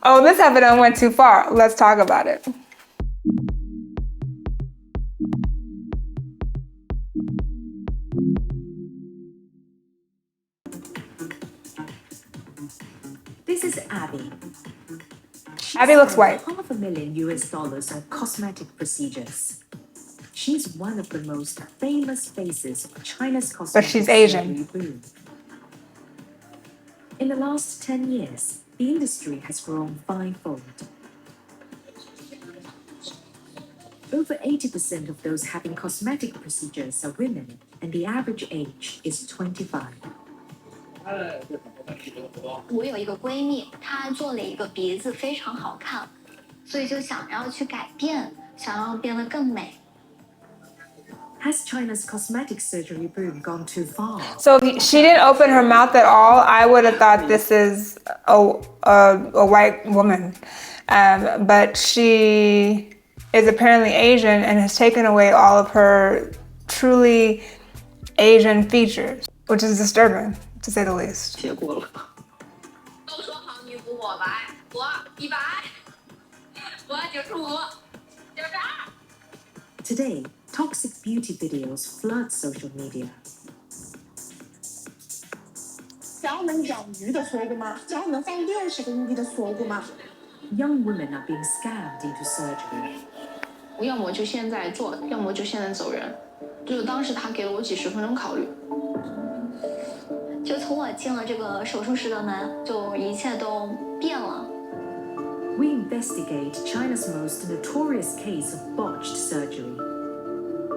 Oh, this evidence went too far. Let's talk about it. This is Abby. Abby looks white. $500,000 on cosmetic procedures. She's one of the most famous faces of China's cosmetic But she's Asian. boom. In the last 10 years, the industry has grown fivefold. Over 80% of those having cosmetic procedures are women, and the average age is 25. 我有一个闺蜜，她做了一个鼻子非常好看，所以就想要去改变，想要变得更美。Has China's cosmetic surgery boom gone too far? So if she didn't open her mouth at all, I would have thought this is a white woman. But she is apparently Asian and has taken away all of her truly Asian features, which is disturbing, to say the least. 结果了。都说好女不我白，我100，我95，就这儿。 Today, toxic beauty videos flood social media. 只要能养鱼的锁骨吗？只要能放60个硬币的锁骨吗？ Young women are being scammed into surgery. 我要么就现在做，要么就现在走人。就当时他给了我几十分钟考虑。就从我进了这个手术室的门，就一切都变了。 We investigate China's most notorious case of botched surgery.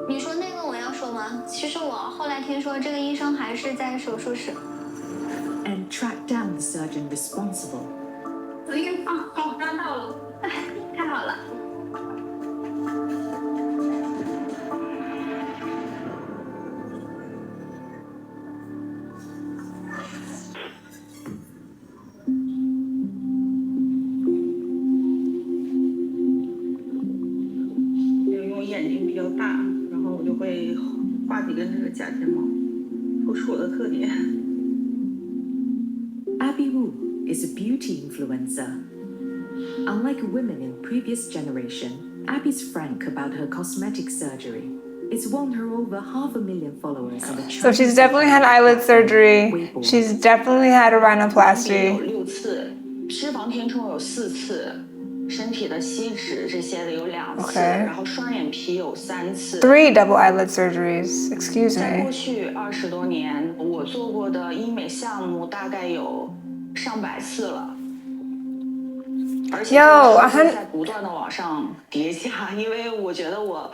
你说那个我要说吗？其实我后来听说这个医生还是在手术室。 And track down the surgeon responsible. 好，抓到了，太好了。因为我眼睛比较大，然后我就会画几根这个假睫毛，不是我的特点。 Abby Wu is a beauty influencer. Unlike women in previous generation, Abby's frank about her cosmetic surgery. It's won her over 500,000 followers on the Chinese. So she's definitely had eyelid surgery. She's definitely had a rhinoplasty. 有6次，脂肪填充有4次，身体的吸脂这些的有2次， Okay. 然后双眼皮有3次。 3 double eyelid surgeries. Excuse 在过 me. 去20多年，我做过的医美项目大概有上百次了。 而且数字在不断的往上叠加，因为我觉得我。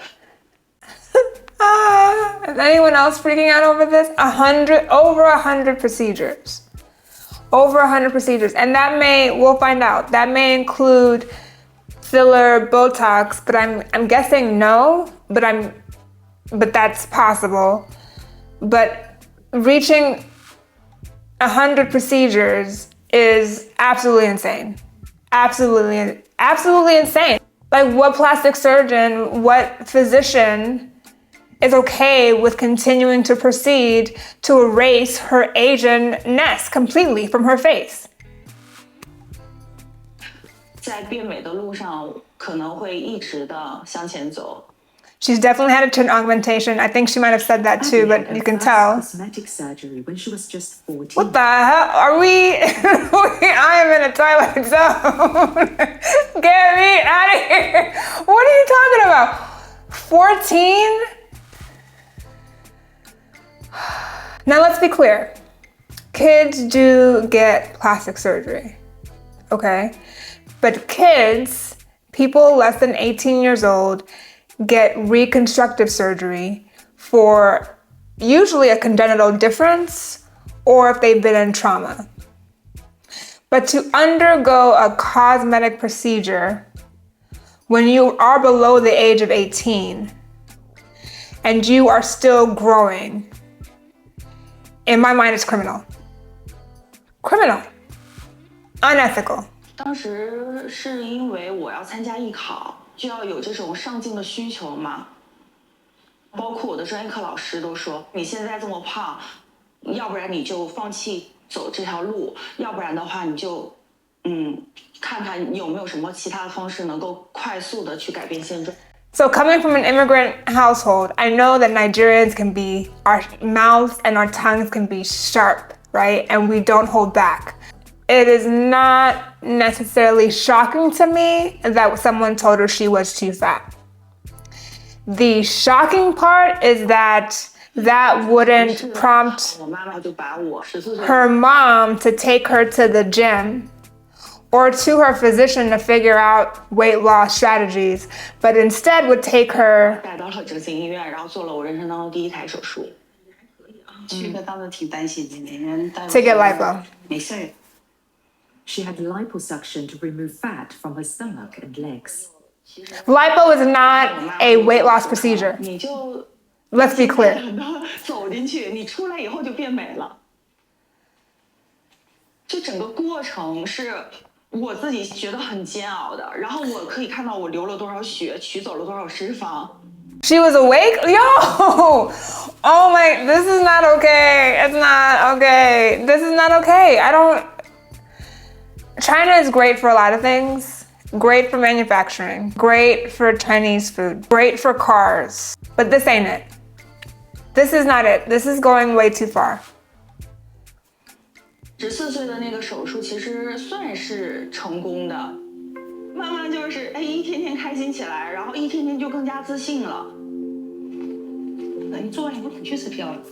Is anyone else freaking out over this? Over 100 procedures. Over 100 procedures. And that we'll find out. That may include filler, Botox, but I'm guessing no, but that's possible. But reaching 100 procedures is absolutely insane. Absolutely insane. Like, what plastic surgeon, what physician is okay with continuing to proceed to erase her Asian-ness completely from her face? 在变美的路上，可能会一直的向前走。 She's definitely had a chin augmentation. I think she might have said that too, but you can tell. Cosmetic surgery when she was just 14. What the hell? Are we? I am in a twilight zone. Get me out of here. What are you talking about? 14? Now let's be clear. Kids do get plastic surgery, okay? But kids, people less than 18 years old, get reconstructive surgery for usually a congenital difference or if they've been in trauma. But to undergo a cosmetic procedure when you are below the age of 18 and you are still growing, in my mind, it's criminal. Criminal. Unethical. 当时是因为我要参加艺考，就要有这种上镜的需求嘛。包括我的专业课老师都说，你现在这么胖，要不然你就放弃走这条路，要不然的话你就看看看有没有什么其他的方式能够快速的去改变现状。So coming from an immigrant household, I know that Nigerians can be, our mouths and our tongues can be sharp, right? And we don't hold back. It is not necessarily shocking to me that someone told her she was too fat. The shocking part is that wouldn't prompt her mom to take her to the gym or to her physician to figure out weight loss strategies, but instead would take her 带到了整形医院，然后做了我人生当中第一台手术。去的当时挺担心的，那天带我 to get lipo. 没事儿。 She had liposuction to remove fat from her stomach and legs. Lipo is not a weight loss procedure. 你就 Let's be clear. 走进去，你出来以后就变美了。就整个过程是我自己觉得很煎熬的，然后我可以看到我流了多少血，取走了多少脂肪。She was awake? Yo! Oh my, this is not okay. It's not okay. This is not okay. China is great for a lot of things. Great for manufacturing. Great for Chinese food. Great for cars. But this ain't it. This is not it. This is going way too far. 14岁的那个手术其实算是成功的，慢慢就是一天天开心起来，然后一天天就更加自信了。你做完以后的确是漂亮，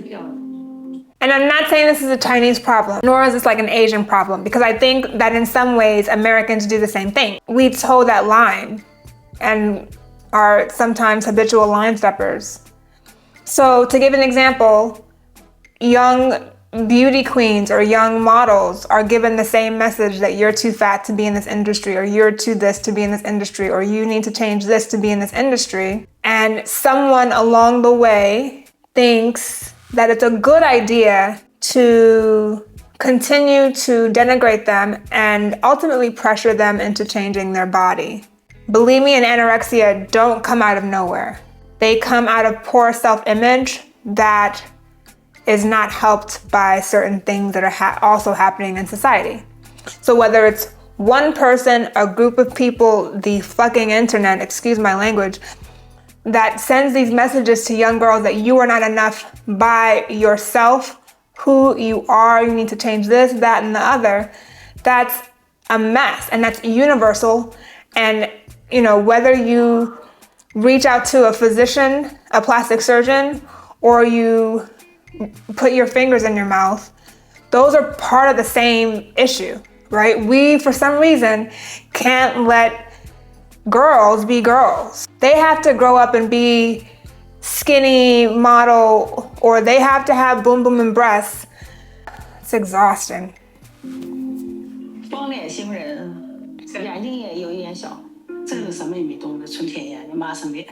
漂亮。 And I'm not saying this is a Chinese problem, nor is this like an Asian problem, because I think that in some ways Americans do the same thing. We toe that line and are sometimes habitual line steppers. So to give an example, young beauty queens or young models are given the same message that you're too fat to be in this industry, or you're too this to be in this industry, or you need to change this to be in this industry. And someone along the way thinks that it's a good idea to continue to denigrate them and ultimately pressure them into changing their body. Bulimia and anorexia don't come out of nowhere. They come out of poor self-image that is not helped by certain things that are also happening in society. So whether it's one person, a group of people, the fucking internet, excuse my language, that sends these messages to young girls that you are not enough by yourself, who you are, you need to change this, that, and the other, that's a mess, and that's universal. And whether you reach out to a physician, a plastic surgeon, or you put your fingers in your mouth, those are part of the same issue, right? We, for some reason, can't let girls be girls. They have to grow up and be skinny model, or they have to have boom boom and breasts. It's exhausting. 双脸星人，眼睛也有一点小。这个什么也没动的，纯天然的麻生脸。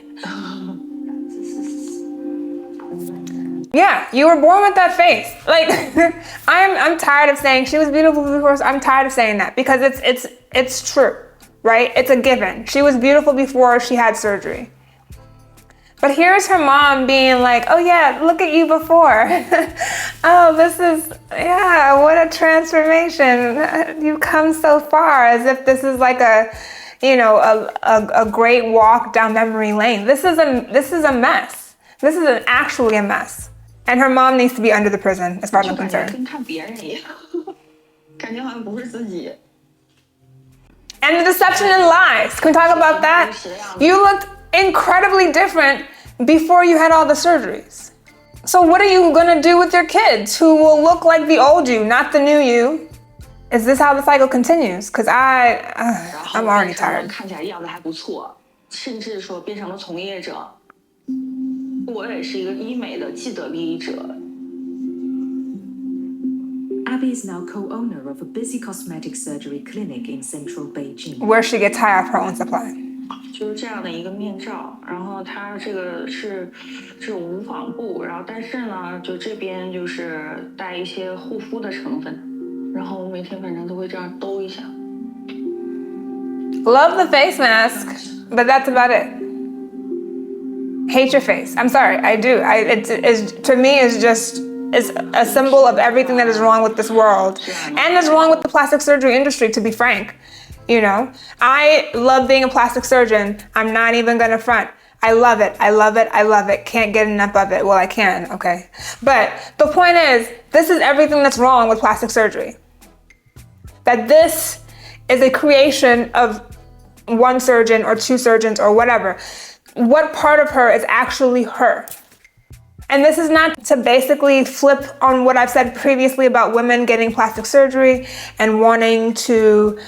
Yeah, you were born with that face. Like, I'm tired of saying she was beautiful before. I'm tired of saying that because it's true, right? It's a given. She was beautiful before she had surgery. But here's her mom being like, oh yeah, look at you before. Oh, what a transformation. You've come so far, as if this is like a great walk down memory lane. This is a mess. This is actually a mess. And her mom needs to be under the prison, as far as I'm concerned. And the deception and lies. Can we talk about that? You looked incredibly different before you had all the surgeries. So what are you gonna do with your kids who will look like the old you, not the new you? Is this how the cycle continues? Because I'm already tired. 看起来样子还不错，甚至说变成了从业者。我也是一个医美的既得利益者。Abby is now co-owner of a busy cosmetic surgery clinic in central Beijing. Where she gets high off her own supply. 就是这样的一个面罩，然后它这个是无纺布，然后但是呢，就这边就是带一些护肤的成分，然后我每天反正都会这样兜一下。Love the face mask, but that's about it. Hate your face. I'm sorry, I do. To me, it's just is a symbol of everything that is wrong with this world and is wrong with the plastic surgery industry, to be frank. You know, I love being a plastic surgeon. I'm not even gonna front. I love it. I love it. I love it. Can't get enough of it. Well, I can, okay. But the point is, this is everything that's wrong with plastic surgery. That this is a creation of one surgeon or two surgeons or whatever. What part of her is actually her? And this is not to basically flip on what I've said previously about women getting plastic surgery and wanting to,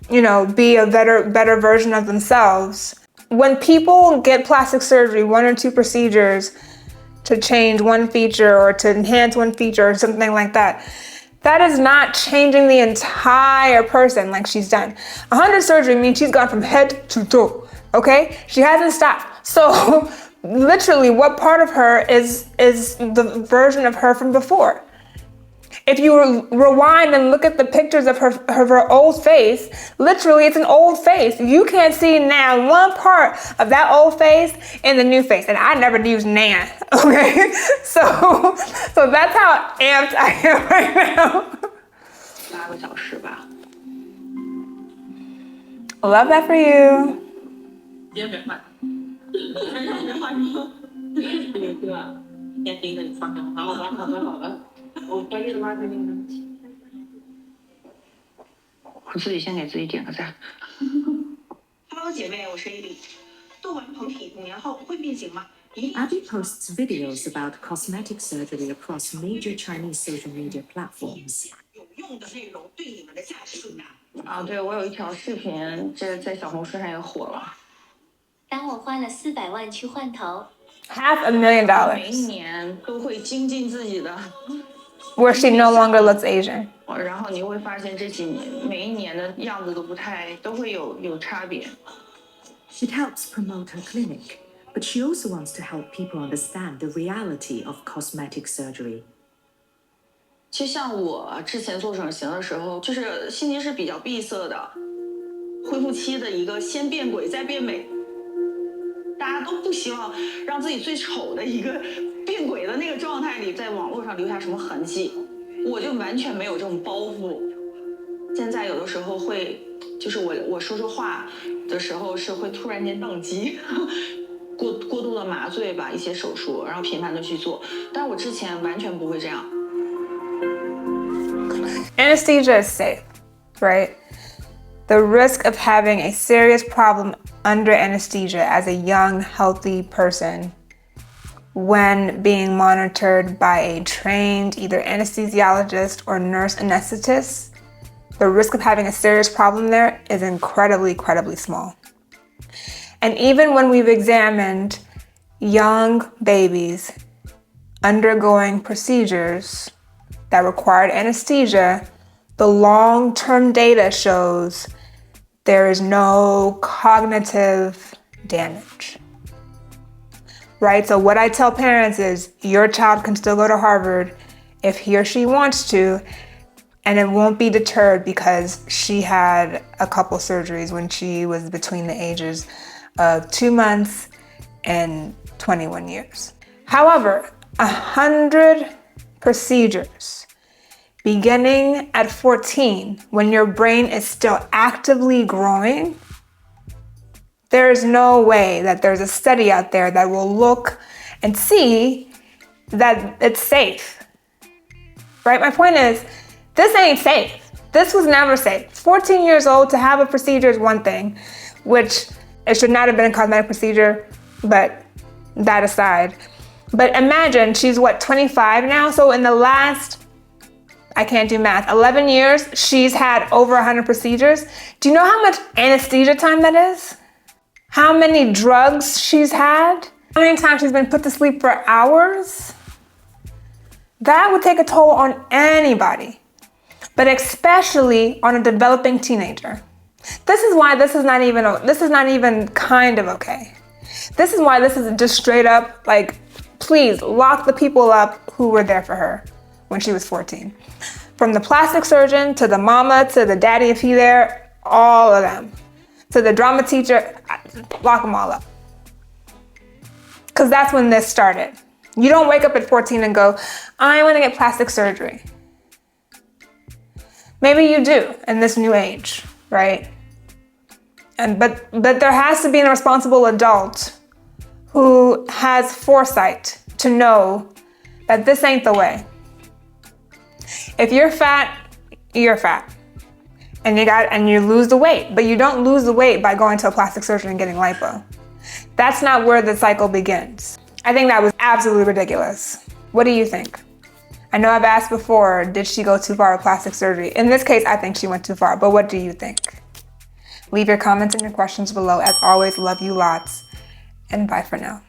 you know, be a better version of themselves. When people get plastic surgery, 1 or 2 procedures to change one feature or to enhance one feature or something like that, that is not changing the entire person like she's done. 100 surgery means she's gone from head to toe, okay? She hasn't stopped. So literally, what part of her is the version of her from before? If you rewind and look at the pictures of her old face, literally it's an old face. You can't see now one part of that old face in the new face. And I never used Nan, okay? So that's how amped I am right now. 8个小时吧。 Love that for you. 别换，别换说，对吧？先盯着你放上，好了。我专业的拉这个问题。我自己先给自己点个赞。Hello， 姐妹，我是 A 丽。做完膨体5年后会变形吗？ Abby posts videos about cosmetic surgery across major Chinese social media platforms. 有用的内容对你们的价值更大。啊，对，我有一条视频，这在小红书上也火了。当我花了400万去换头， $500,000. 每一年都会精进自己的。 Where she no longer looks Asian. 然后你会发现这几年每一年的样子都会有差别。 It helps promote her clinic, but she also wants to help people understand the reality of cosmetic surgery. 其实像我之前做整形的时候，就是心情是比较闭塞的，恢复期的一个先变鬼再变美，大家都不希望让自己最丑的一个变鬼的那个状态里在网络上留下什么痕迹，我就完全没有这种包袱。现在有的时候会，就是我说话的时候是会突然间宕机，过度的麻醉吧一些手术，然后频繁的去做，但是我之前完全不会这样。 Anesthesia is safe, right? The risk of having a serious problem under anesthesia as a young, healthy person when being monitored by a trained either anesthesiologist or nurse anesthetist, the risk of having a serious problem there is incredibly, incredibly small. And even when we've examined young babies undergoing procedures that required anesthesia, the long-term data shows there is no cognitive damage, right? So what I tell parents is your child can still go to Harvard if he or she wants to, and it won't be deterred because she had a couple surgeries when she was between the ages of 2 months and 21 years. However, 100 procedures beginning at 14, when your brain is still actively growing, there is no way that there's a study out there that will look and see that it's safe, right? My point is, this ain't safe. This was never safe. 14 years old to have a procedure is one thing, which it should not have been a cosmetic procedure, but that aside. But imagine she's 25 now? So in the last, I can't do math, 11 years, she's had over 100 procedures. Do you know how much anesthesia time that is? How many drugs she's had? How many times she's been put to sleep for hours? That would take a toll on anybody, but especially on a developing teenager. This is why this is not even kind of okay. This is why this is just straight up like, please lock the people up who were there for her when she was 14. From the plastic surgeon to the mama to the daddy if he there, all of them. To the drama teacher, lock them all up. Because that's when this started. You don't wake up at 14 and go, I want to get plastic surgery. Maybe you do in this new age, right? But there has to be a responsible adult who has foresight to know that this ain't the way. If you're fat, you're fat. And you lose the weight, but you don't lose the weight by going to a plastic surgeon and getting lipo. That's not where the cycle begins. I think that was absolutely ridiculous. What do you think? I know I've asked before, did she go too far with plastic surgery? In this case, I think she went too far, but what do you think? Leave your comments and your questions below. As always, love you lots, and bye for now.